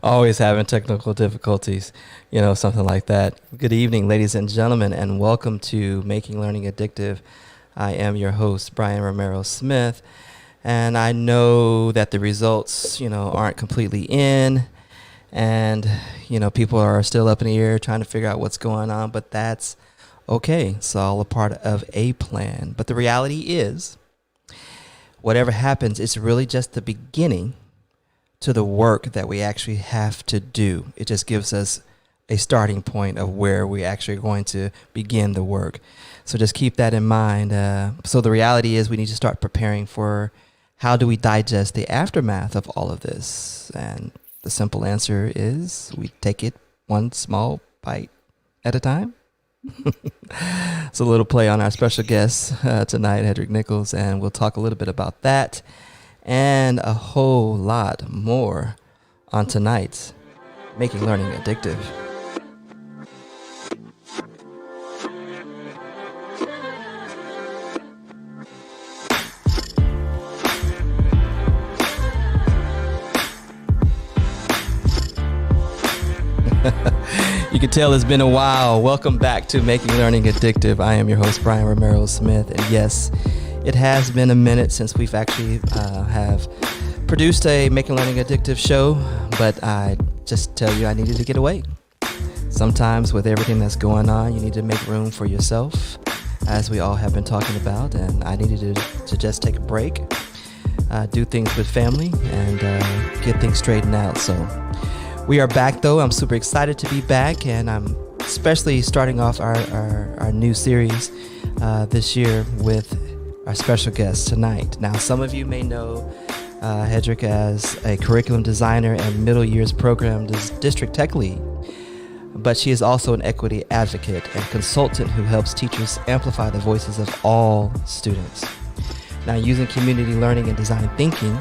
Always having technical difficulties, something like that. Good evening, ladies and gentlemen, and welcome to Making Learning Addictive. I am your host, Brian Romero Smith, and I know that the results, aren't completely in, and, people are still up in the air trying to figure out what's going on, but that's okay. It's all a part of a plan. But the reality is, whatever happens, it's really just the beginning to the work that we actually have to do. It just gives us a starting point of where we actually are going to begin the work. So just keep that in mind. So the reality is we need to start preparing for how do we digest the aftermath of all of this? And the simple answer is we take it one small bite at a time. It's a little play on our special guest tonight, Hedreich Nichols, and we'll talk a little bit about that and a whole lot more on tonight's Making Learning Addictive. You can tell it's been a while. Welcome back to Making Learning Addictive. I am your host, Brian Romero Smith, and yes, it has been a minute since we've actually have produced a Making Learning Addictive show, but I just tell you I needed to get away. Sometimes with everything that's going on, you need to make room for yourself, as we all have been talking about, and I needed to just take a break, do things with family, and get things straightened out. So we are back, though. I'm super excited to be back, and I'm especially starting off our new series this year with our special guest tonight. Now, some of you may know Hedreich as a curriculum designer and middle years program district tech lead, but she is also an equity advocate and consultant who helps teachers amplify the voices of all students. Now, using community learning and design thinking,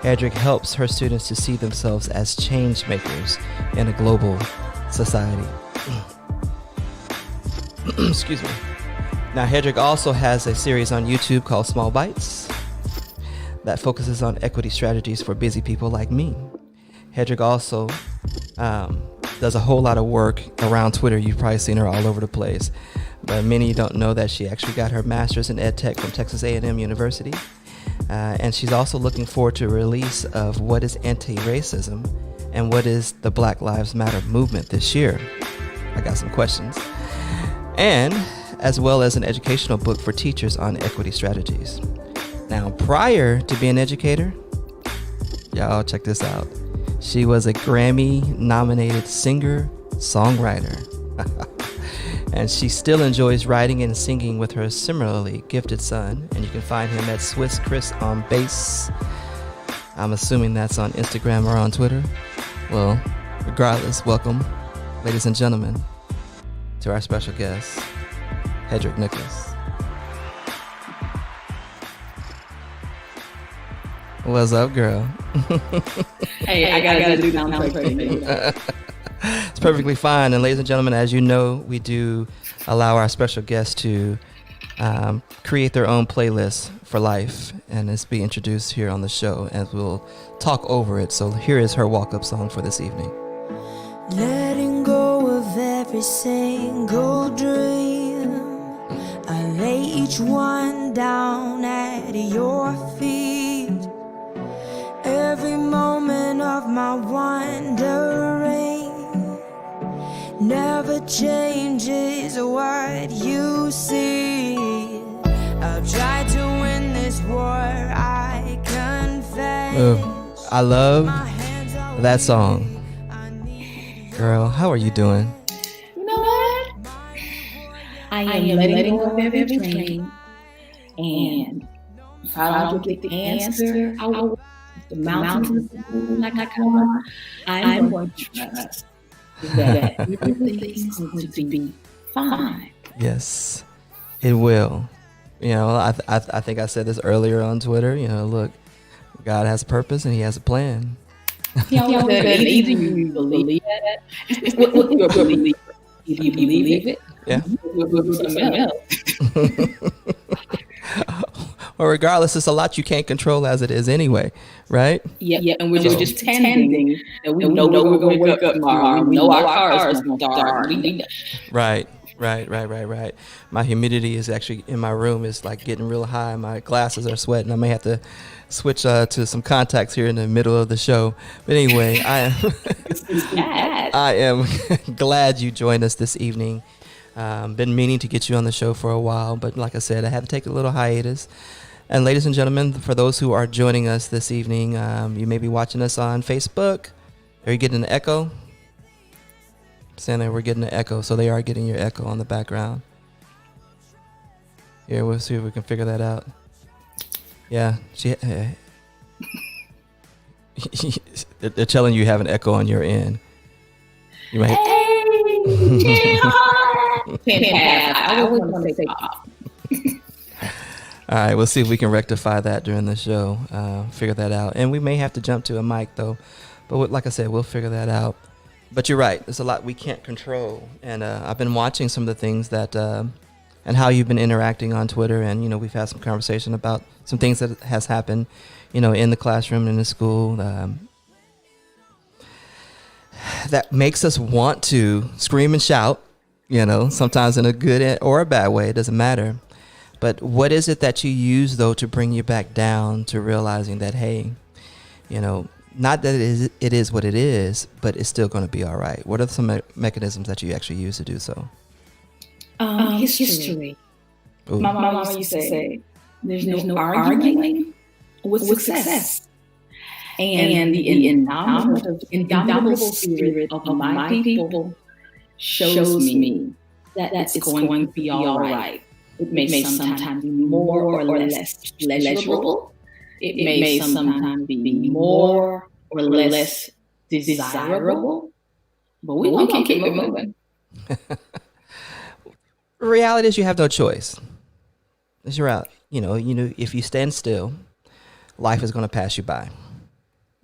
Hedreich helps her students to see themselves as change makers in a global society. Excuse me. Now, Hedreich also has a series on YouTube called Small Bites that focuses on equity strategies for busy people like me. Hedreich also does a whole lot of work around Twitter. You've probably seen her all over the place. But many don't know that she actually got her master's in ed tech from Texas A&M University. And she's also looking forward to a release of what is anti-racism and what is the Black Lives Matter movement this year. I got some questions. And as well as an educational book for teachers on equity strategies. Now, prior to being an educator, y'all check this out. She was a Grammy-nominated singer-songwriter. And she still enjoys writing and singing with her similarly gifted son. And you can find him at Swiss Chris on Bass. I'm assuming that's on Instagram or on Twitter. Well, regardless, welcome, ladies and gentlemen, to our special guest, Hedreich Nichols. What's up, girl? Hey, I gotta do down It's perfectly fine. And ladies and gentlemen, as you know, we do allow our special guests to create their own playlist for life, and it's be introduced here on the show, and we'll talk over it. So here is her walk-up song for this evening. Letting go of every single dream, I lay each one down at your feet. Every moment of my wandering never changes what you see. I'll try to win this war, I confess. I love that song. Girl, how are you doing? You know what? I am letting go of every dream. And if I don't get the answer, I will the mountains like I come on. I'm going to trust that everything's going to be fine. Yes, it will. I think I said this earlier on Twitter. Look, God has a purpose and He has a plan. Either you believe that, what you believe. Either you believe it, yeah, something else. Well, regardless, it's a lot you can't control as it is anyway, right? Yeah, and we're just pretending that we know we're going to wake up tomorrow. We know our car is going to start. Right. My humidity is actually in my room is like getting real high. My glasses are sweating. I may have to switch to some contacts here in the middle of the show. But anyway, I am glad you joined us this evening. Been meaning to get you on the show for a while, but like I said, I had to take a little hiatus. And ladies and gentlemen, for those who are joining us this evening, you may be watching us on Facebook. Are you getting an echo? Saying that we're getting an echo, so they are getting your echo on the background. Here, we'll see if we can figure that out. Yeah, they're telling you have an echo on your end. You might. I always want to say off. All right, we'll see if we can rectify that during the show. Figure that out, and we may have to jump to a mic though. But like I said, we'll figure that out. But you're right. There's a lot we can't control. And I've been watching some of the things that and how you've been interacting on Twitter. And, we've had some conversation about some things that has happened, in the classroom, in the school, that makes us want to scream and shout, sometimes in a good or a bad way. It doesn't matter. But what is it that you use, though, to bring you back down to realizing that, hey, not that it is what it is, but it's still going to be all right. What are some mechanisms that you actually use to do so? History. My mama used to say, there's no arguing with success. And the indomitable spirit of my people shows me that it's going to be all right. It may sometimes be more or less pleasurable. It may sometimes be more or less desirable, but we're going to keep it moving. The reality is you have no choice. It's your out. If you stand still, life is going to pass you by,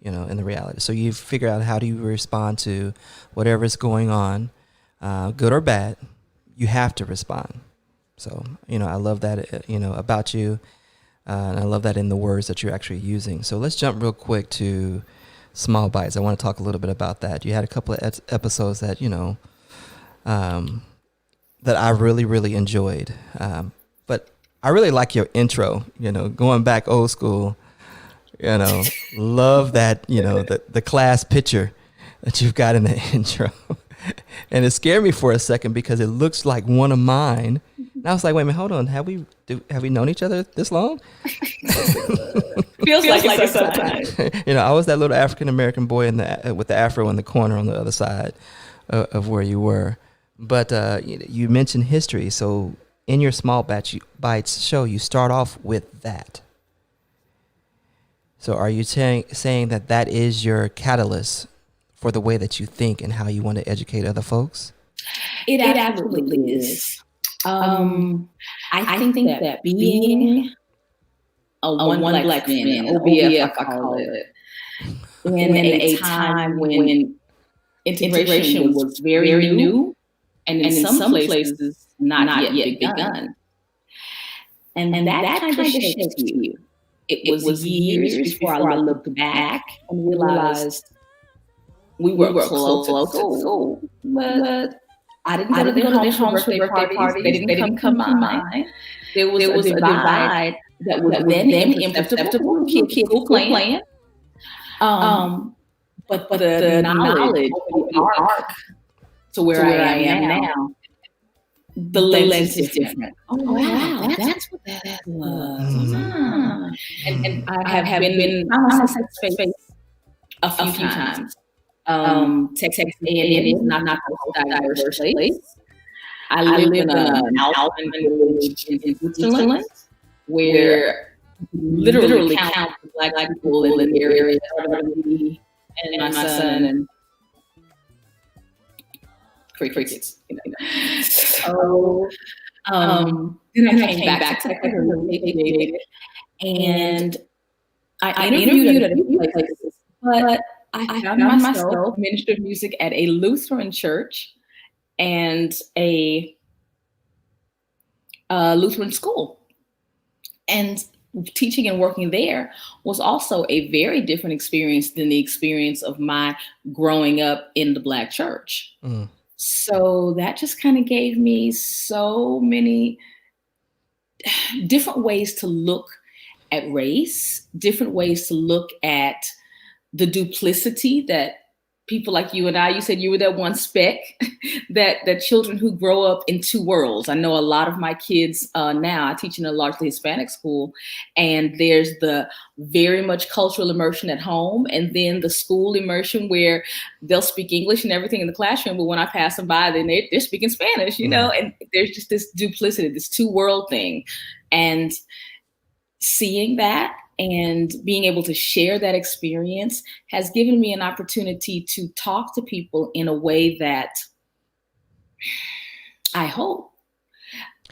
in the reality. So you figure out how do you respond to whatever is going on, good or bad. You have to respond. So, I love that, about you. And I love that in the words that you're actually using. So let's jump real quick to Small Bites. I want to talk a little bit about that. You had a couple of episodes that, that I really, really enjoyed. But I really like your intro, going back old school, love that, the class picture that you've got in the intro. And it scared me for a second because it looks like one of mine. And I was like, wait a minute, hold on. Have we known each other this long? Feels like it sometimes. I was that little African-American boy with the afro in the corner on the other side of where you were. But you mentioned history. So in your Small Bites show, you start off with that. So are you saying that is your catalyst for the way that you think and how you want to educate other folks? It absolutely is. I think that being a one black man, OBF, I call it, in a time when integration was very new and in some places not yet begun. And that kind of shaped you. It was years before I looked back and realized we were close at school, but I didn't go to their homes for birthday parties. They didn't come to mine. There was a divide that was then imperceptible. Kids were playing. But the knowledge, the arc to where I am now, the lens is different. Oh, wow, that's what that was. Mm-hmm. And I have been face a few times. Texas A&M is not the most diverse place. I live in an Alpine village in Switzerland where literally count the black people in the area, and my son and crickets. So then I came back to Texas and I interviewed at a few places, but I found myself minister of music at a Lutheran church and a Lutheran school. And teaching and working there was also a very different experience than the experience of my growing up in the Black church. Mm. So that just kind of gave me so many different ways to look at race, different ways to look at the duplicity that people like you and I, you said you were that one speck, that children who grow up in two worlds. I know a lot of my kids now, I teach in a largely Hispanic school, and there's the very much cultural immersion at home, and then the school immersion where they'll speak English and everything in the classroom, but when I pass them by, then they're speaking Spanish, you know, and there's just this duplicity, this two world thing. And seeing that and being able to share that experience has given me an opportunity to talk to people in a way that I hope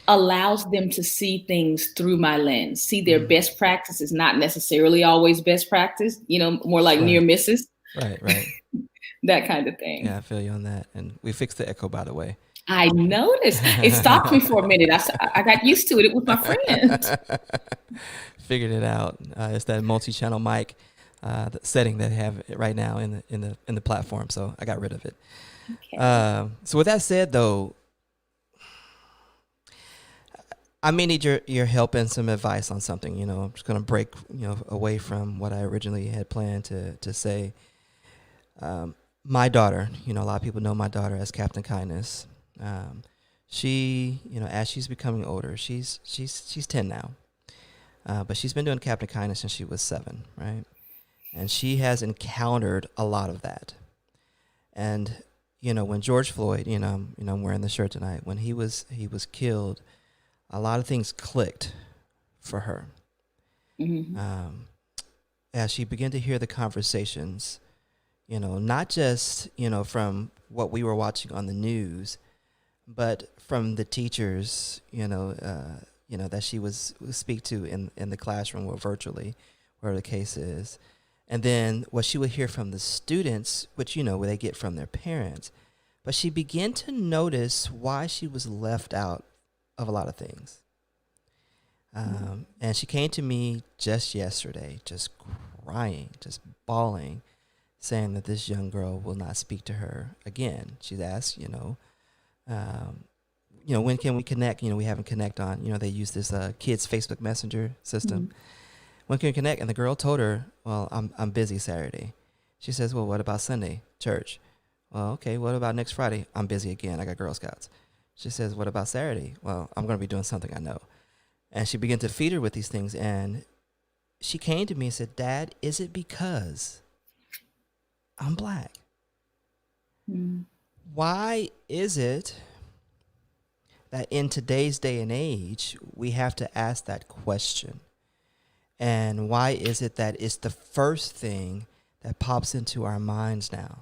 allows them to see things through my lens, see their best practices, not necessarily always best practice, you know, more like near misses. Right. That kind of thing. Yeah, I feel you on that. And we fixed the echo, by the way. I noticed. It stopped me for a minute. I got used to it with my friends. Figured it out. It's that multi-channel mic the setting that I have right now in the platform. So I got rid of it. Okay. So with that said, though, I may need your help and some advice on something. You know, I'm just going to break away from what I originally had planned to say. My daughter, a lot of people know my daughter as Captain Kindness. She, as she's becoming older, she's 10 now, but she's been doing Captain Kindness since she was 7, right? And she has encountered a lot of that. And when George Floyd, I'm wearing the shirt tonight. When he was killed, a lot of things clicked for her. Mm-hmm. As she began to hear the conversations, not just from what we were watching on the news, but from the teachers, that she was speak to in the classroom or virtually, wherever the case is. And then what she would hear from the students, which, where they get from their parents. But she began to notice why she was left out of a lot of things. And she came to me just yesterday, just crying, just bawling, saying that this young girl will not speak to her again. She's asked, when can we connect? We haven't connect on, they use this kids Facebook Messenger system. Mm-hmm. When can we connect? And the girl told her, well, I'm busy Saturday. She says, well, what about Sunday? Church. Well, okay, what about next Friday? I'm busy again. I got Girl Scouts. She says, what about Saturday? Well, I'm going to be doing something I know. And she began to feed her with these things. And she came to me and said, Dad, is it because I'm Black? Mm. Why is it that in today's day and age, we have to ask that question? And why is it that it's the first thing that pops into our minds now?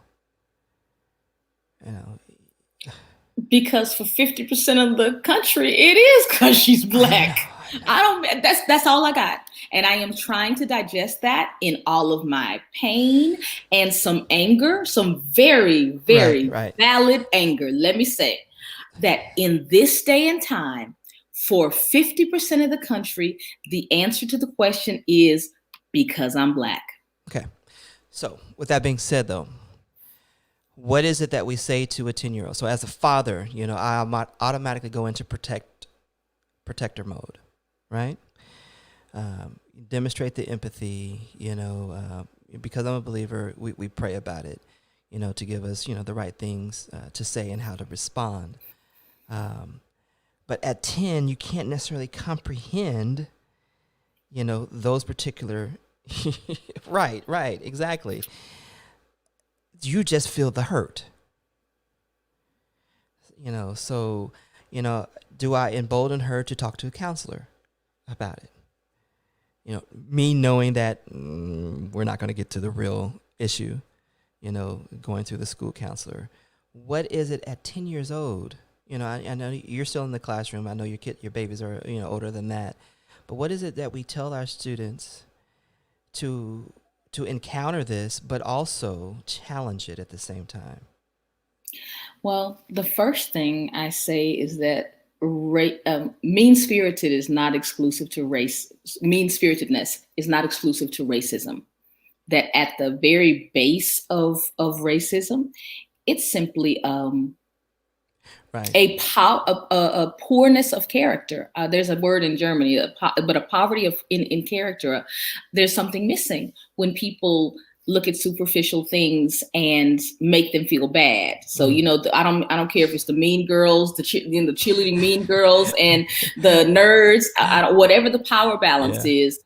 Because for 50% of the country, it is because she's Black. I don't. That's all I got, and I am trying to digest that in all of my pain and some anger, some very, very valid anger. Let me say that in this day and time, for 50% of the country, the answer to the question is because I'm Black. Okay. So with that being said, though, what is it that we say to a 10-year-old? So as a father, I might automatically go into protector mode, right? Demonstrate the empathy, because I'm a believer, we pray about it, to give us, the right things to say and how to respond. But at 10, you can't necessarily comprehend, those particular, right, exactly. You just feel the hurt, so, do I embolden her to talk to a counselor about it? Me knowing that we're not going to get to the real issue, going through the school counselor. What is it at 10 years old? I know you're still in the classroom. I know your babies are, older than that. But what is it that we tell our students to encounter this, but also challenge it at the same time? Well, the first thing I say is that mean-spirited is not exclusive to race. Mean-spiritedness is not exclusive to racism. That at the very base of racism, it's simply Right. a poorness of character. There's a word in Germany, but a poverty in character. There's something missing when people look at superficial things and make them feel bad. So I don't care if it's the mean girls, the cheerleading mean girls, and the nerds. Whatever the power balance is,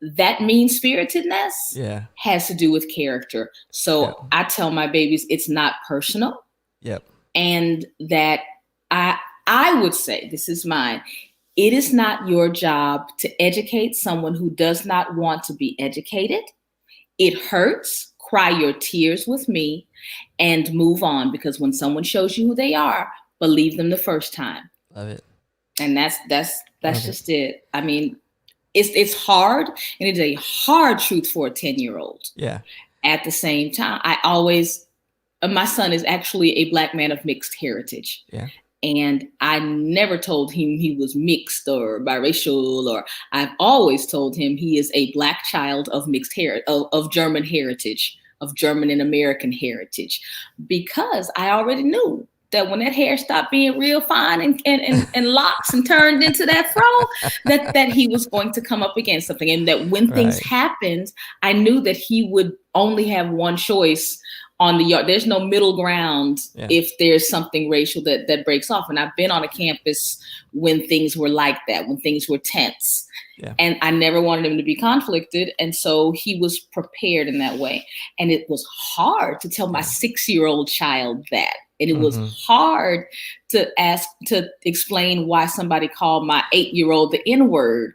that mean-spiritedness has to do with character. So I tell my babies it's not personal. Yep. And that I would say, this is mine, it is not your job to educate someone who does not want to be educated. It hurts. Cry your tears with me and move on, because when someone shows you who they are, believe them the first time. Love it. And that's just it. I mean, it's hard, and it's a hard truth for a 10-year-old. Yeah. At the same time, my son is actually a Black man of mixed heritage. Yeah. And I never told him he was mixed or biracial, or I've always told him he is a Black child of mixed of German heritage, of German and American heritage, because I already knew that when that hair stopped being real fine and locks and turned into that fro, that he was going to come up against something. And that when things happened, I knew that he would only have one choice on the yard. There's no middle ground if there's something racial that breaks off. And I've been on a campus when things were like that, when things were tense. Yeah. And I never wanted him to be conflicted. And so he was prepared in that way. And it was hard to tell my 6-year-old child that. And it was hard to explain why somebody called my 8-year-old the N-word.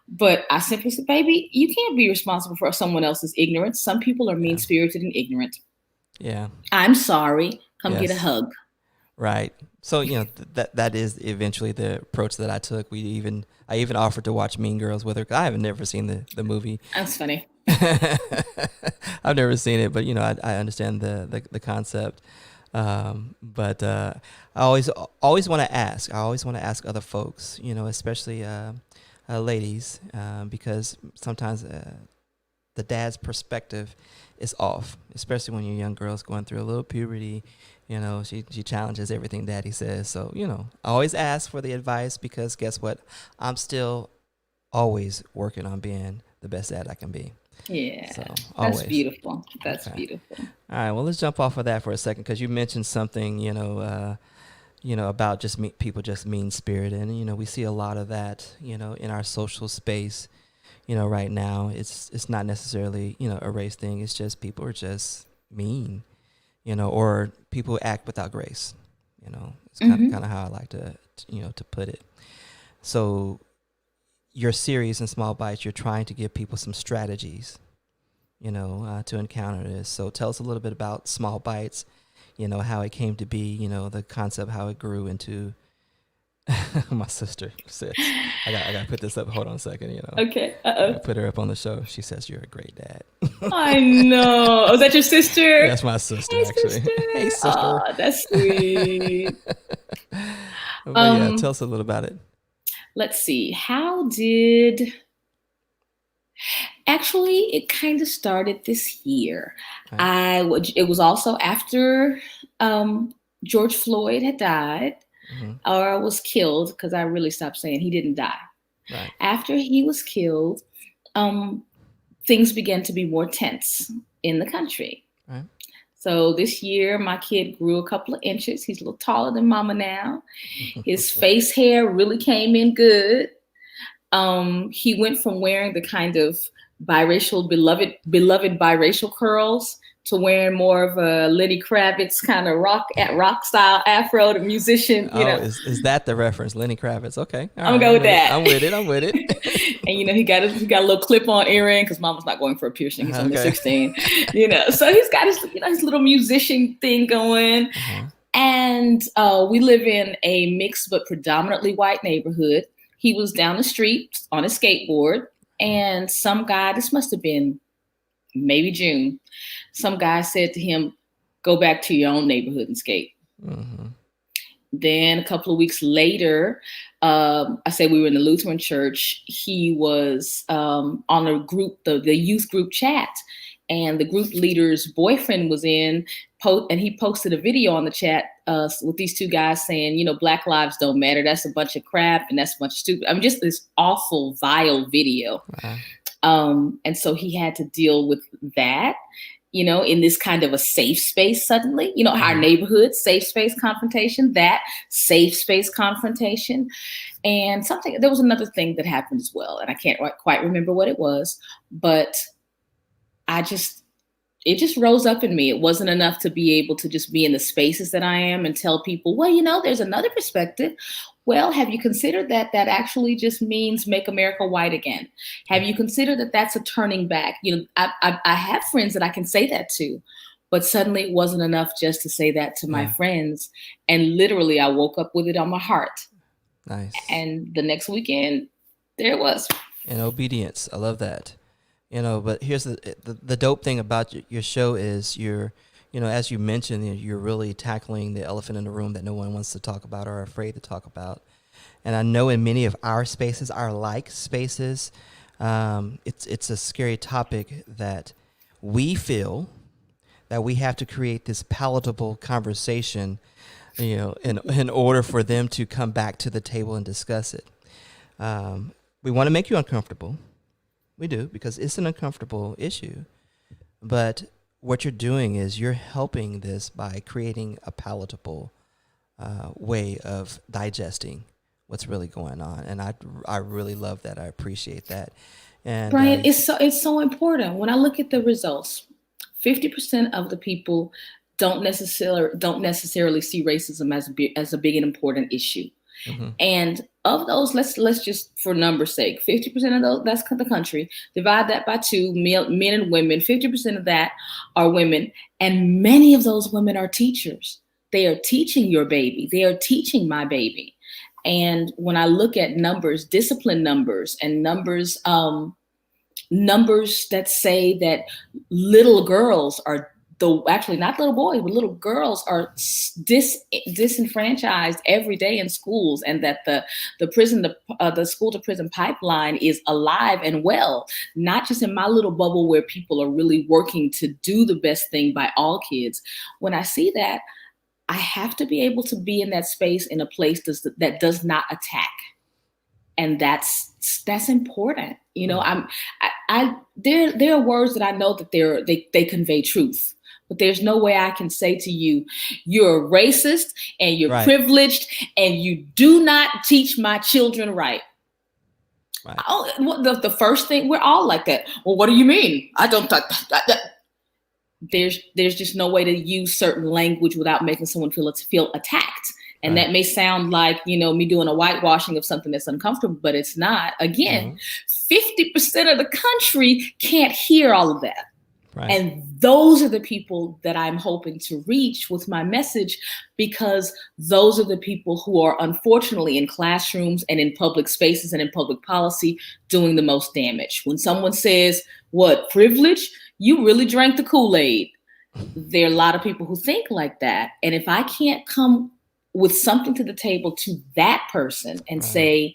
But I simply said, baby, you can't be responsible for someone else's ignorance. Some people are mean-spirited and ignorant. Yeah. I'm sorry. Come get a hug. Right. So, that is eventually the approach that I took. I even offered to watch Mean Girls with her, because I have never seen the movie. That's funny. I've never seen it, but I understand the concept. But I always want to ask. I always want to ask other folks, especially ladies, because sometimes the dad's perspective is off, especially when your young girl's going through a little puberty. She challenges everything daddy says. So, I always ask for the advice, because guess what? I'm still always working on being the best dad I can be. Yeah, so, that's beautiful. That's beautiful. All right, well, let's jump off of that for a second, because you mentioned something, about just people just mean-spirited. And, we see a lot of that, in our social space. Right now, it's not necessarily, a race thing. It's just people are just mean, or people act without grace. It's kind of how I like to put it. So your series in Small Bites, you're trying to give people some strategies, to encounter this. So tell us a little bit about Small Bites, how it came to be, the concept, how it grew into. My sister says, I got to put this up. Hold on a second, Okay. I put her up on the show. She says, you're a great dad. I know. Oh, is that your sister? That's my sister, actually. Sister. Hey, sister. Oh, that's sweet. But tell us a little about it. Let's see. Actually, it kind of started this year. Okay. It was also after George Floyd had died. Or was killed, because I really stopped saying he didn't die. Right. After he was killed, things began to be more tense in the country. Right. So this year, my kid grew a couple of inches. He's a little taller than mama now. His face hair really came in good. He went from wearing the kind of biracial, beloved biracial curls to wearing more of a Lenny Kravitz kind of rock style afro, the musician. Is that the reference, Lenny Kravitz? Okay, I'm gonna go with that. I'm with it. And he got a little clip-on earring, because Mama's not going for a piercing. He's only 16. So he's got his little musician thing going. And we live in a mixed but predominantly white neighborhood. He was down the street on a skateboard, and some guy, this must have been maybe June, some guy said to him, go back to your own neighborhood and skate. then a couple of weeks later, I said we were in the Lutheran church. He was on a group, the youth group chat, and the group leader's boyfriend was in, and he posted a video on the chat with these two guys saying, you know, Black lives don't matter. That's a bunch of crap, and that's a bunch of stupid. I mean, just this awful, vile video. And so he had to deal with that, you know, in this kind of a safe space suddenly, you know, our neighborhood, safe space confrontation, that safe space confrontation. And there was another thing that happened as well. And I can't quite remember what it was, but it just rose up in me. It wasn't enough to be able to just be in the spaces that I am and tell people, well, you know, there's another perspective. Well, have you considered that actually just means make America white again? Have you considered that that's a turning back? You know, I have friends that I can say that to, but suddenly it wasn't enough just to say that to my friends. And literally I woke up with it on my heart. Nice. And the next weekend, there it was. And obedience. I love that. You know, but here's the dope thing about your show is you know, as you mentioned, you're really tackling the elephant in the room that no one wants to talk about or are afraid to talk about. And I know in many of our spaces, our like spaces, it's a scary topic that we feel that we have to create this palatable conversation, you know, in order for them to come back to the table and discuss it. We want to make you uncomfortable. We do, because it's an uncomfortable issue. But what you're doing is you're helping this by creating a palatable way of digesting what's really going on. And I really love that. I appreciate that. And Brian, it's so important. When I look at the results, 50% of the people don't necessarily see racism as a big and important issue. Mm-hmm. And of those, let's just for numbers' sake, 50% of those, that's the country. Divide that by 2, men and women. 50% of that are women, and many of those women are teachers. They are teaching your baby. They are teaching my baby. And when I look at numbers, discipline numbers, and numbers that say that little girls are actually not little boys, but little girls are disenfranchised every day in schools, and that the school to prison pipeline is alive and well, not just in my little bubble where people are really working to do the best thing by all kids. When I see that, I have to be able to be in that space in a place that does not attack. And that's important. You know, there are words that I know that they convey truth. But there's no way I can say to you, you're a racist and you're privileged and you do not teach my children right. The first thing, we're all like that. Well, what do you mean? I don't. There's just no way to use certain language without making someone feel attacked. And that may sound like, you know, me doing a whitewashing of something that's uncomfortable, but it's not. Again, 50% of the country can't hear all of that. Right. And those are the people that I'm hoping to reach with my message, because those are the people who are unfortunately in classrooms and in public spaces and in public policy doing the most damage. When someone says, what, privilege? You really drank the Kool-Aid. There are a lot of people who think like that. And if I can't come with something to the table to that person and say,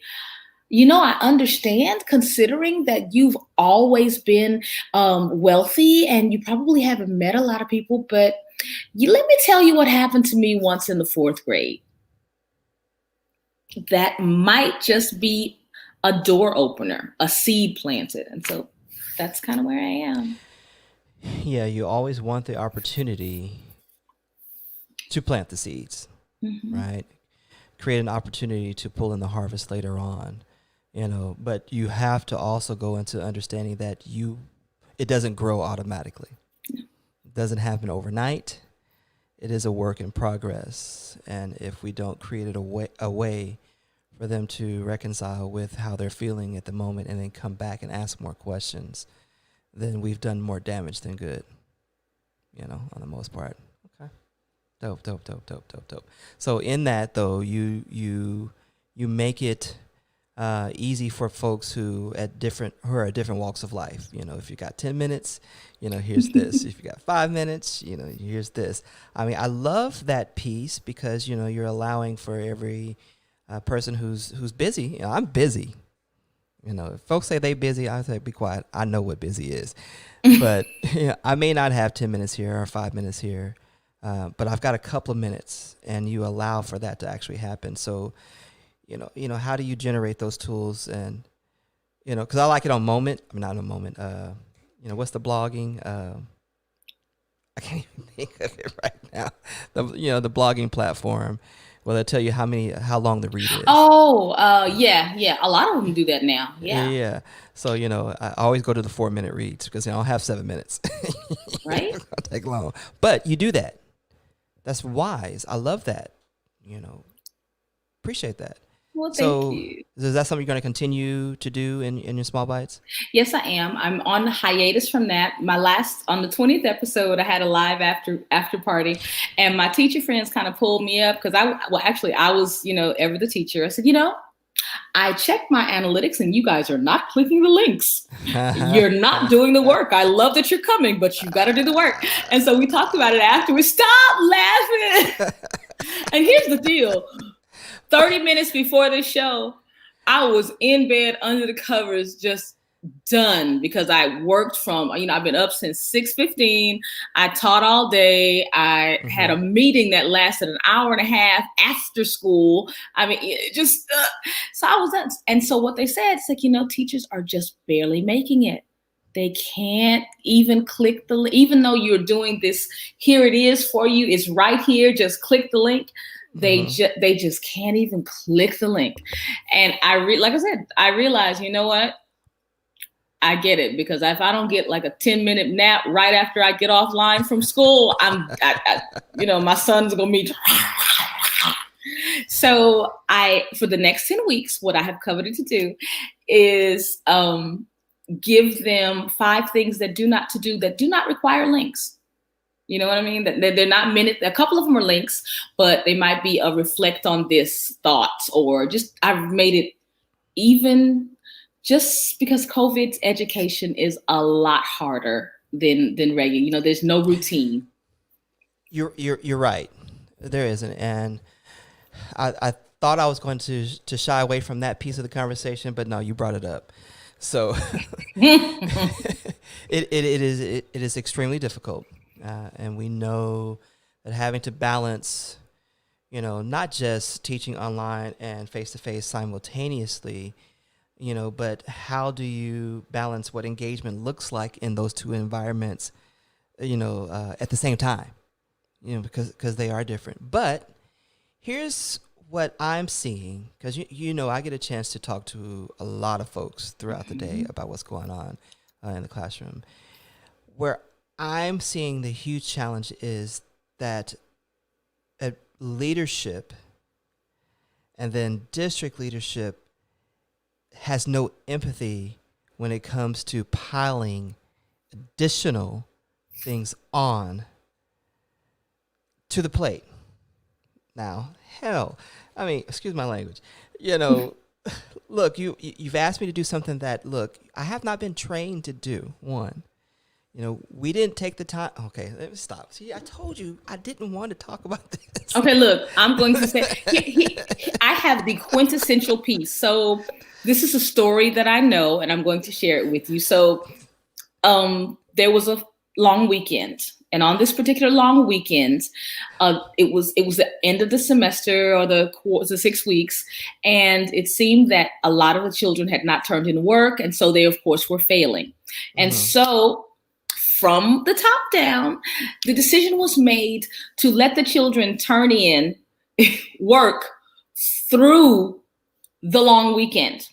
you know, I understand, considering that you've always been wealthy and you probably haven't met a lot of people, but let me tell you what happened to me once in the 4th grade. That might just be a door opener, a seed planted. And so that's kind of where I am. Yeah, you always want the opportunity to plant the seeds, right? Create an opportunity to pull in the harvest later on. You know, but you have to also go into understanding that it doesn't grow automatically. It doesn't happen overnight. It is a work in progress. And if we don't create a way for them to reconcile with how they're feeling at the moment and then come back and ask more questions, then we've done more damage than good, you know, on the most part. Okay. Dope. So in that, though, you make it easy for folks who are at different walks of life. If you got 10 minutes, here's this. If you got 5 minutes, here's this. I mean, I love that piece because, you're allowing for every person who's busy. I'm busy. If folks say they busy, I say, be quiet. I know what busy is. But I may not have 10 minutes here or 5 minutes here, but I've got a couple of minutes, and you allow for that to actually happen. So, how do you generate those tools? And, because I like it on Moment. I mean, not on Moment. What's the blogging? I can't even think of it right now. The blogging platform. Well, they'll tell you how long the read is. Oh, yeah. A lot of them do that now. Yeah. Yeah. So, I always go to the 4-minute reads because I don't have 7 minutes. Right? It'll take long. But you do that. That's wise. I love that. Appreciate that. Well, thank you. Is that something you're going to continue to do in your small bites? Yes, I am. I'm on hiatus from that. On the 20th episode, I had a live after party, and my teacher friends kind of pulled me up because I was, ever the teacher. I said, I checked my analytics and you guys are not clicking the links. You're not doing the work. I love that you're coming, but you got to do the work. And so we talked about it afterwards. Stop laughing. And here's the deal. 30 minutes before the show, I was in bed under the covers, just done because I worked from, I've been up since 6:15. I taught all day. I had a meeting that lasted an hour and a half after school. I mean, so I was done. And so what they said, it's like, teachers are just barely making it. They can't even click even though you're doing this, here it is for you. It's right here. Just click the link. They just can't even click the link. And like I said, I realized, you know what? I get it, because if I don't get like a 10-minute nap right after I get offline from school, my son's gonna be. So for the next 10 weeks, what I have coveted to do is give them 5 things that do not require links. You know what I mean? That they're not minute. A couple of them are links, but they might be a reflect on this thoughts, or just I've made it even just because COVID's education is a lot harder than regular. There's no routine. You're right. There isn't, and I thought I was going to shy away from that piece of the conversation, but no, you brought it up. So it is extremely difficult. And we know that having to balance, not just teaching online and face-to-face simultaneously, but how do you balance what engagement looks like in those two environments, at the same time, because they are different. But here's what I'm seeing, because, I get a chance to talk to a lot of folks throughout the day about what's going on in the classroom, where I'm seeing the huge challenge is that leadership and then district leadership has no empathy when it comes to piling additional things on to the plate. Now, excuse my language. Look, you've asked me to do something that, I have not been trained to do, one. We didn't take the time. Okay, let me stop. See, I told you I didn't want to talk about this. Okay, look, I'm going to say, I have the quintessential piece. So this is a story that I know, and I'm going to share it with you. So there was a long weekend. And on this particular long weekend, it was the end of the semester, or the 6 weeks. And it seemed that a lot of the children had not turned in work. And so they, of course, were failing. And so from the top down, the decision was made to let the children turn in work through the long weekend.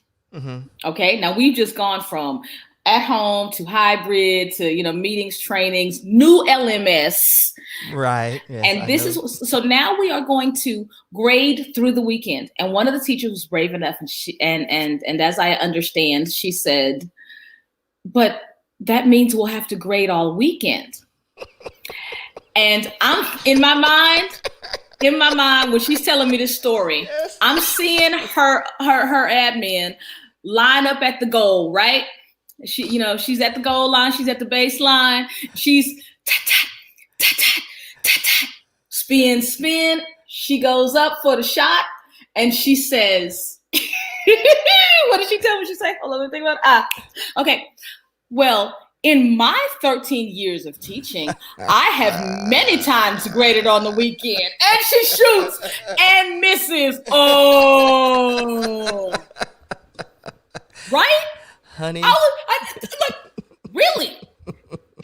Okay. Now we've just gone from at home to hybrid to, meetings, trainings, new LMS. Right. Yes, and this is, so now we are going to grade through the weekend. And one of the teachers was brave enough, and as I understand, she said, but that means we'll have to grade all weekend. And I'm in my mind, in my mind, when she's telling me this story, Yes. I'm seeing her admin line up at the goal, right? She's at the goal line. She's at the baseline. She's spin. She goes up for the shot, and she says, "What did she tell me?" She said, "Hold on, let me think about it." Okay. Well, in my 13 years of teaching, I have many times graded on the weekend. And she shoots and misses. Oh. Right? Honey. Like, really?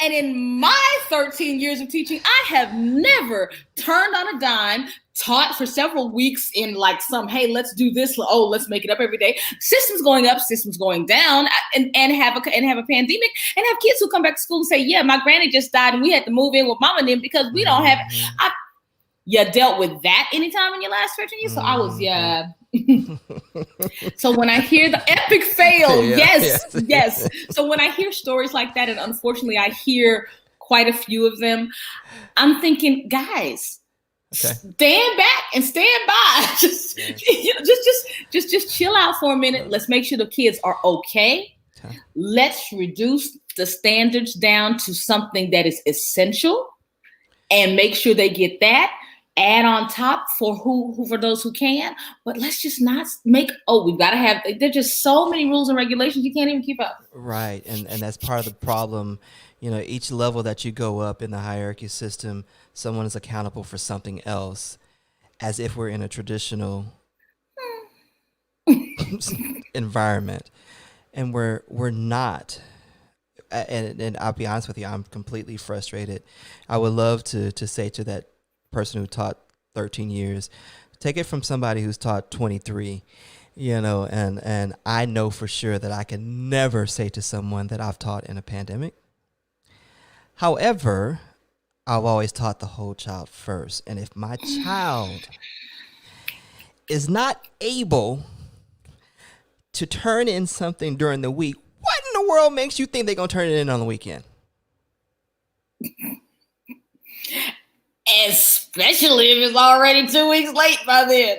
And in my 13 years of teaching, I have never turned on a dime, taught for several weeks in like some, hey, let's do this. Oh, let's make it up every day. Systems going up, systems going down, and have a pandemic, and have kids who come back to school and say, yeah, my granny just died and we had to move in with mama and them because we don't have. You dealt with that anytime in your last 13 years? So I was, yeah. So when I hear the epic fail, yes. So when I hear stories like that, and unfortunately I hear quite a few of them, I'm thinking, guys, stand back and stand by. Just chill out for a minute. Let's make sure the kids are okay. Let's reduce the standards down to something that is essential and make sure they get that. Add on top for for those who can, but let's just not make, we've got to have, there's just so many rules and regulations you can't even keep up. Right. And that's part of the problem. Each level that you go up in the hierarchy system, someone is accountable for something else, as if we're in a traditional environment. And we're not. And I'll be honest with you, I'm completely frustrated. I would love to say to that person who taught 13 years, take it from somebody who's taught 23, and I know for sure that I can never say to someone that I've taught in a pandemic. However, I've always taught the whole child first. And if my child is not able to turn in something during the week, what in the world makes you think they're going to turn it in on the weekend? Especially if it's already 2 weeks late by then.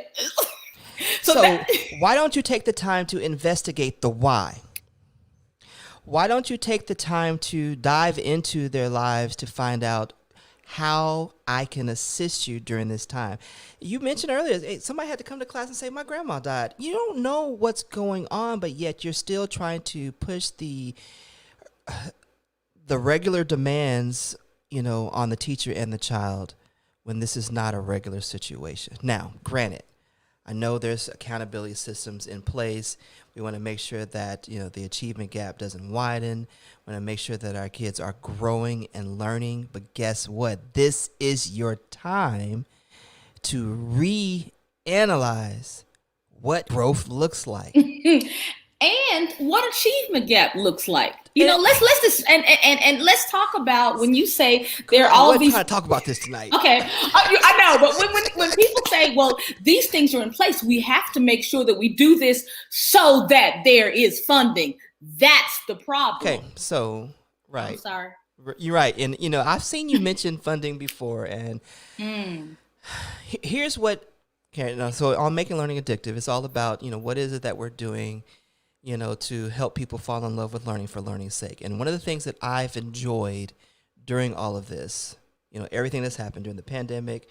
So why don't you take the time to investigate the why? Why don't you take the time to dive into their lives to find out how I can assist you during this time? You mentioned earlier, somebody had to come to class and say, my grandma died. You don't know what's going on, but yet you're still trying to push the regular demands, on the teacher and the child when this is not a regular situation. Now, granted, I know there's accountability systems in place. We want to make sure that, the achievement gap doesn't widen. We want to make sure that our kids are growing and learning. But guess what? This is your time to reanalyze what growth looks like. And what achievement gap looks like. Let's just and let's talk about when you say there are all these. Trying to talk about this tonight. Okay, I know, but when people say, well, these things are in place, we have to make sure that we do this so that there is funding. That's the problem. Okay, so right. I'm sorry. You're right, and I've seen you mention funding before, and here's what. Okay, so on Making Learning Addictive, it's all about what is it that we're doing, to help people fall in love with learning for learning's sake. And one of the things that I've enjoyed during all of this, everything that's happened during the pandemic,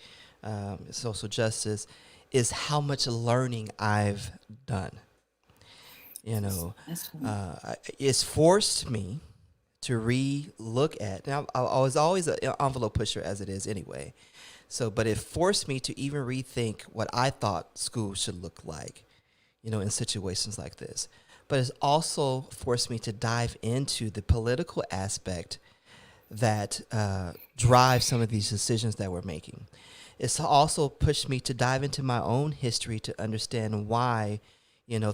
social justice, is how much learning I've done. It's forced me to re-look at, now I was always an envelope pusher as it is anyway. But it forced me to even rethink what I thought school should look like, in situations like this. But it's also forced me to dive into the political aspect that drives some of these decisions that we're making. It's also pushed me to dive into my own history to understand why,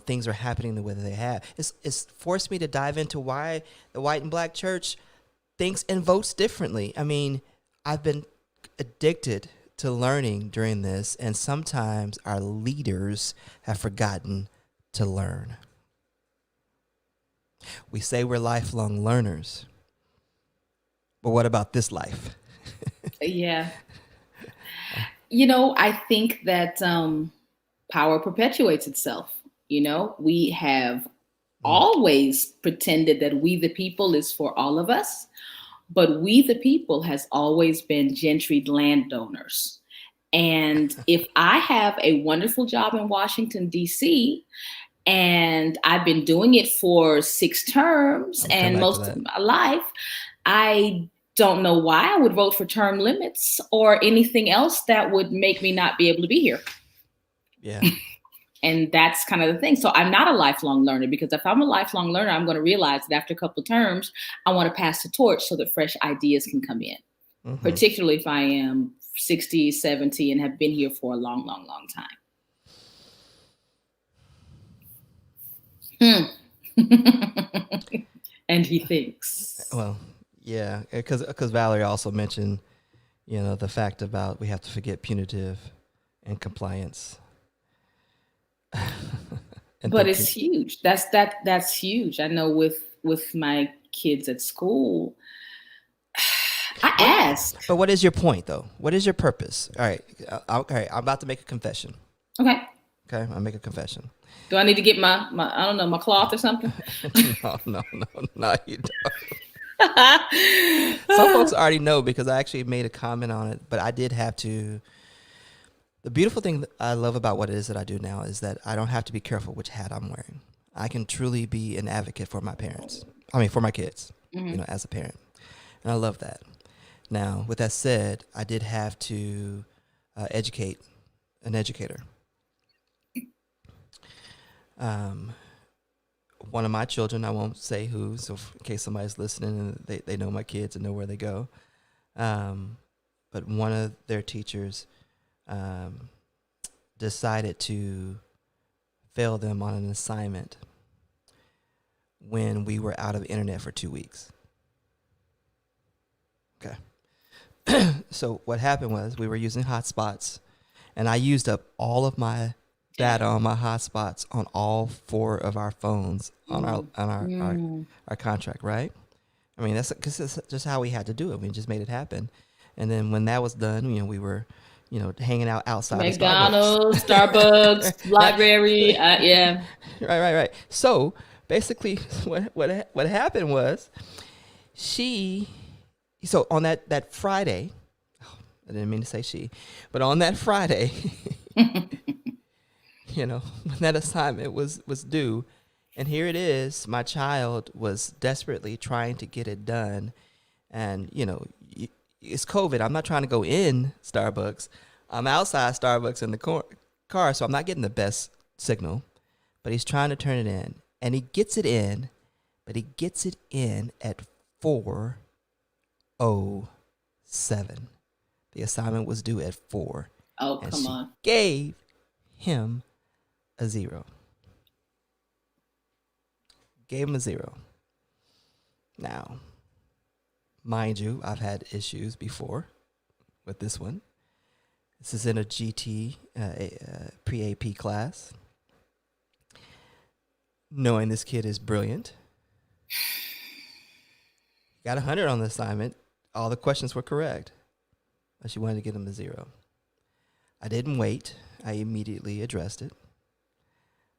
things are happening the way that they have. It's forced me to dive into why the white and black church thinks and votes differently. I mean, I've been addicted to learning during this, and sometimes our leaders have forgotten to learn. We say we're lifelong learners, but what about this life? Yeah. I think that power perpetuates itself. We have always pretended that we the people is for all of us, but we the people has always been gentried landowners. And if I have a wonderful job in Washington, D.C., and I've been doing it for 6 terms I'm coming and back to most of that. my life, I don't know why I would vote for term limits or anything else that would make me not be able to be here. Yeah. And that's kind of the thing. So I'm not a lifelong learner, because if I'm a lifelong learner, I'm going to realize that after a couple of terms, I want to pass the torch so that fresh ideas can come in, particularly if I am 60, 70 and have been here for a long, long, long time. And he thinks. Well, yeah, because Valerie also mentioned, the fact about we have to forget punitive and compliance. But it's huge. That's huge. I know with my kids at school, I ask. But what is your point, though? What is your purpose? All right, okay, I'm about to make a confession. Okay, I'll make a confession. Do I need to get my I don't know, my cloth or something? No, you don't. Some folks already know because I actually made a comment on it, but I did have to. The beautiful thing that I love about what it is that I do now is that I don't have to be careful which hat I'm wearing. I can truly be an advocate for my parents. For my kids, as a parent. And I love that. Now, with that said, I did have to educate an educator. One of my children, I won't say who, so in case somebody's listening and they know my kids and know where they go. But one of their teachers decided to fail them on an assignment when we were out of internet for 2 weeks. Okay. So what happened was we were using hotspots, and I used up all of my data on my hotspots on all 4 of our phones on our contract, right? That's just how we had to do it. We just made it happen. And then when that was done, we were hanging out outside McDonald's, Starbucks, library, yeah. Right. So basically, what happened was, so on that Friday, I didn't mean to say she, but on that Friday, when that assignment was due, and here it is, my child was desperately trying to get it done, and it's COVID. I'm not trying to go in Starbucks. I'm outside Starbucks in the car, so I'm not getting the best signal. But he's trying to turn it in, and he gets it in, but he gets it in at 4:07. The assignment was due at 4. Oh, and come on. Gave him a 0. Gave him a 0. Now, mind you, I've had issues before with this one. This is in a GT pre-AP class. Knowing this kid is brilliant. Got 100 on the assignment. All the questions were correct. But she wanted to get him a 0. I didn't wait. I immediately addressed it.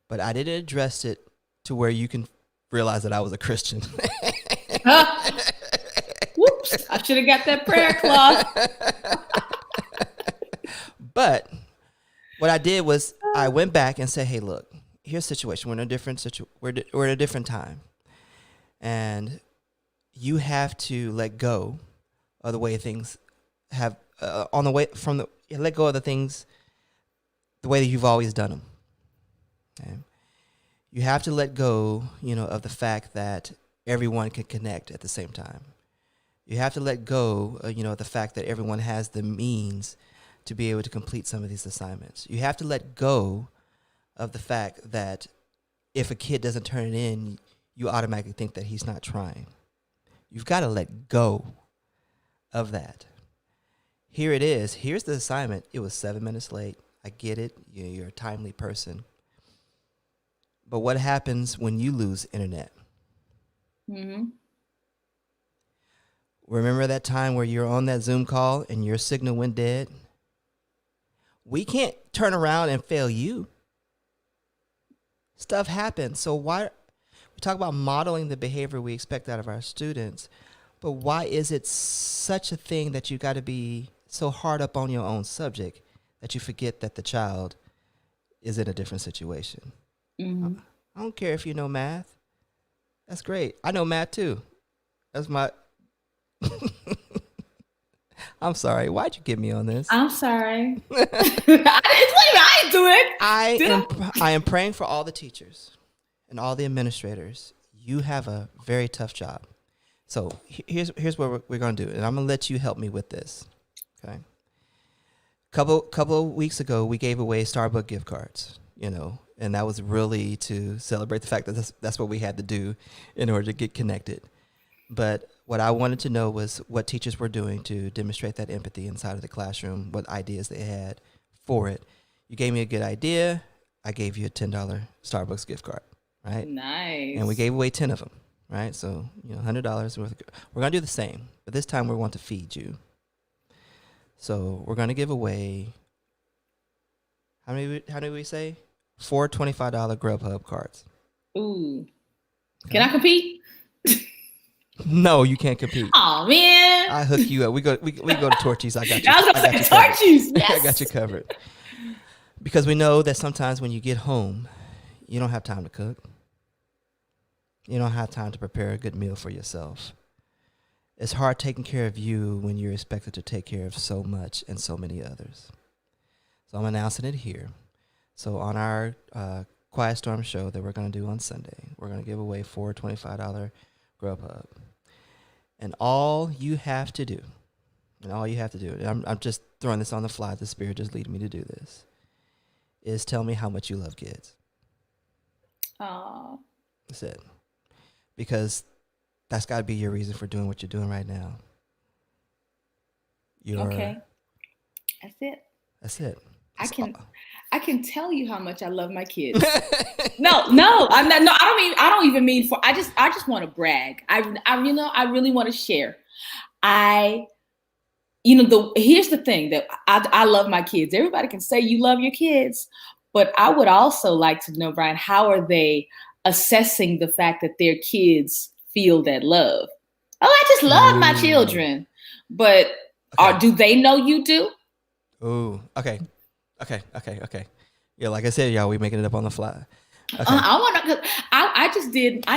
But I didn't address it to where you can realize that I was a Christian. Whoops, I should have got that prayer cloth. But what I did was I went back and said, hey, look, here's the situation. We're in a different we're in a different time. And you have to let go of the way things have let go of the things the way that you've always done them. Okay? You have to let go, of the fact that everyone can connect at the same time. You have to let go, of the fact that everyone has the means to be able to complete some of these assignments. You have to let go of the fact that if a kid doesn't turn it in, you automatically think that he's not trying. You've got to let go of that. Here it is. Here's the assignment. It was 7 minutes late. I get it. You're a timely person. But what happens when you lose internet? Mm-hmm. Remember that time where you're on that Zoom call and your signal went dead? We can't turn around and fail you. Stuff happens. So why we talk about modeling the behavior we expect out of our students, but why is it such a thing that you got to be so hard up on your own subject that you forget that the child is in a different situation? Mm-hmm. I don't care if you know math. That's great. I know math too. That's my... I'm sorry. Why'd you get me on this? I'm sorry. I didn't do it. I am praying for all the teachers and all the administrators. You have a very tough job. So here's what we're going to do, and I'm going to let you help me with this. Okay. Couple of weeks ago, we gave away Starbucks gift cards, and that was really to celebrate the fact that that's what we had to do in order to get connected. But what I wanted to know was what teachers were doing to demonstrate that empathy inside of the classroom, what ideas they had for it. You gave me a good idea. I gave you a $10 Starbucks gift card, right? Nice. And we gave away 10 of them, right? So, $100 worth. We're going to do the same, but this time we want to feed you. So we're going to give away, how many did we say? 4 $25 Grubhub cards. Ooh. Can I compete? No, you can't compete. Oh man! I hook you up. We go to Torchy's. I got you. I was gonna say Torchy's. Yes. I got you covered. Because we know that sometimes when you get home, you don't have time to cook. You don't have time to prepare a good meal for yourself. It's hard taking care of you when you're expected to take care of so much and so many others. So I'm announcing it here. So on our Quiet Storm show that we're going to do on Sunday, we're going to give away 4 $25 Grubhub. And all you have to do, and I'm just throwing this on the fly, the Spirit just leading me to do this, is tell me how much you love kids. Aww. That's it. Because that's got to be your reason for doing what you're doing right now. Okay. That's it. That's it. I can tell you how much I love my kids. No, I'm not. No, I don't even mean for. I just want to brag. I really want to share. Here's the thing that I love my kids. Everybody can say you love your kids, but I would also like to know, Brian, how are they assessing the fact that their kids feel that love? Oh, I just love my children, but do they know you do? Ooh, okay. Yeah, like I said, y'all, we making it up on the fly. Okay. I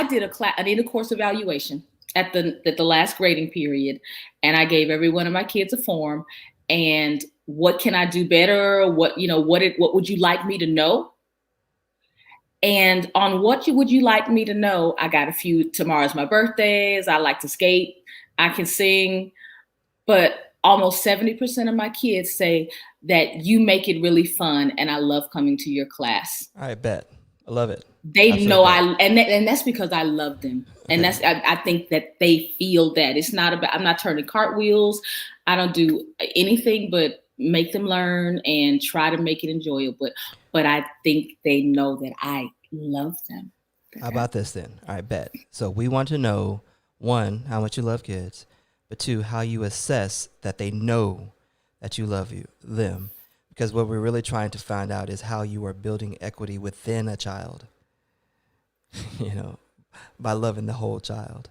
did a class. I did a course evaluation at the last grading period, and I gave every one of my kids a form. And what can I do better? What would you like me to know? And on would you like me to know? I got a few. Tomorrow's my birthday. I like to skate. I can sing, but almost 70% of my kids say that you make it really fun, and I love coming to your class. I bet. I love it. They know and that's because I love them, and I think that they feel that it's not about. I'm not turning cartwheels. I don't do anything but make them learn and try to make it enjoyable. But I think they know that I love them. How about this then? All right, bet. So we want to know, 1, how much you love kids. But 2, how you assess that they know that you love them. Because what we're really trying to find out is how you are building equity within a child, by loving the whole child.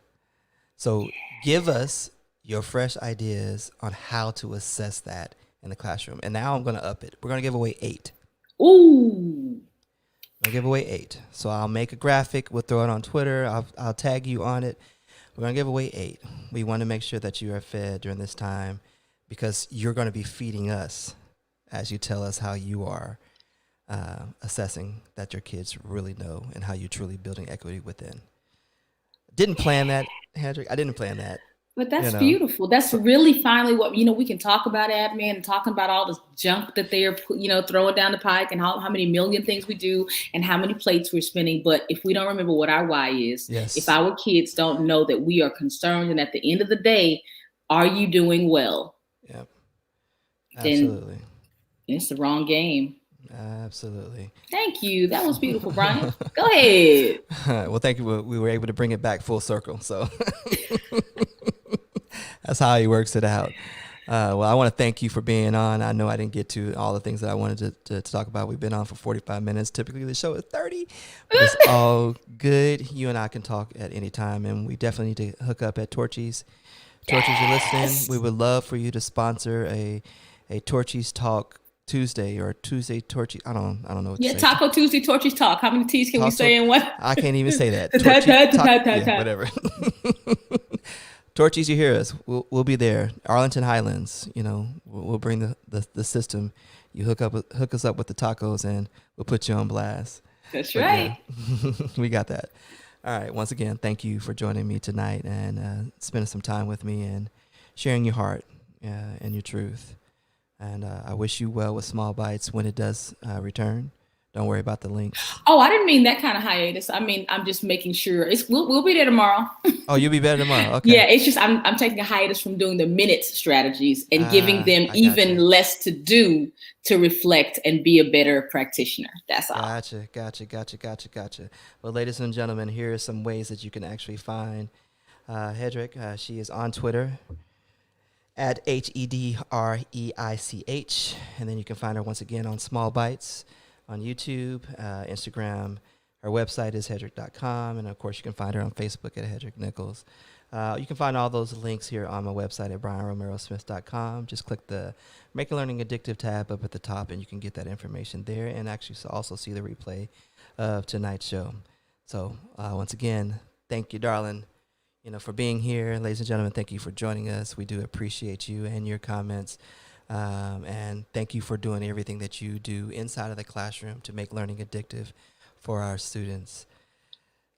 So give us your fresh ideas on how to assess that in the classroom. And now I'm going to up it. We're going to give away 8. Ooh. I'll give away 8. So I'll make a graphic. We'll throw it on Twitter. I'll tag you on it. We're going to give away 8. We want to make sure that you are fed during this time because you're going to be feeding us as you tell us how you are assessing that your kids really know and how you're truly building equity within. Didn't plan that, Hedreich. I didn't plan that. But that's beautiful. That's really finally what, we can talk about admin and talking about all this junk that they're, throwing down the pike and how many million things we do and how many plates we're spinning. But if we don't remember what our why is, if our kids don't know that we are concerned and at the end of the day, are you doing well? Yep. Absolutely. Then it's the wrong game. Absolutely. Thank you. That was beautiful, Brian. Go ahead. Well, thank you. We were able to bring it back full circle. So that's how he works it out. Well, I want to thank you for being on. I know I didn't get to all the things that I wanted to talk about. We've been on for 45 minutes. Typically, the show is 30, but it's all good. You and I can talk at any time, and we definitely need to hook up at Torchies. Torchies, you're listening. We would love for you to sponsor a Torchies Talk Tuesday or Tuesday Torchies. I don't know what to say. Taco Tuesday Torchies Talk. How many T's can we say in one? I can't even say that. Yeah, whatever. Torchies, you hear us. We'll be there. Arlington Highlands, we'll bring the system. You hook us up with the tacos and we'll put you on blast. That's right. Yeah, we got that. All right. Once again, thank you for joining me tonight and spending some time with me and sharing your heart and your truth. And I wish you well with Small Bites when it does return. Don't worry about the links. Oh, I didn't mean that kind of hiatus. I mean, I'm just making sure we'll be there tomorrow. Oh, you'll be better tomorrow. Okay. Yeah, it's just I'm taking a hiatus from doing the minute strategies and giving them even less to do to reflect and be a better practitioner. That's all. Gotcha. Well, ladies and gentlemen, here are some ways that you can actually find Hedreich. She is on Twitter at Hedreich, and then you can find her once again on Small Bites. On YouTube, Instagram. Her website is hedreich.com. And, of course, you can find her on Facebook at Hedreich Nichols. You can find all those links here on my website at brianromerosmith.com. Just click the Make Learning Addictive tab up at the top, and you can get that information there and actually also see the replay of tonight's show. So, once again, thank you, darling, for being here. Ladies and gentlemen, thank you for joining us. We do appreciate you and your comments. And thank you for doing everything that you do inside of the classroom to make learning addictive for our students.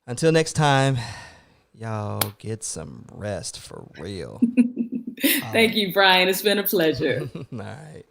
Until next time, y'all get some rest for real. Thank you, Brian. It's been a pleasure. All right.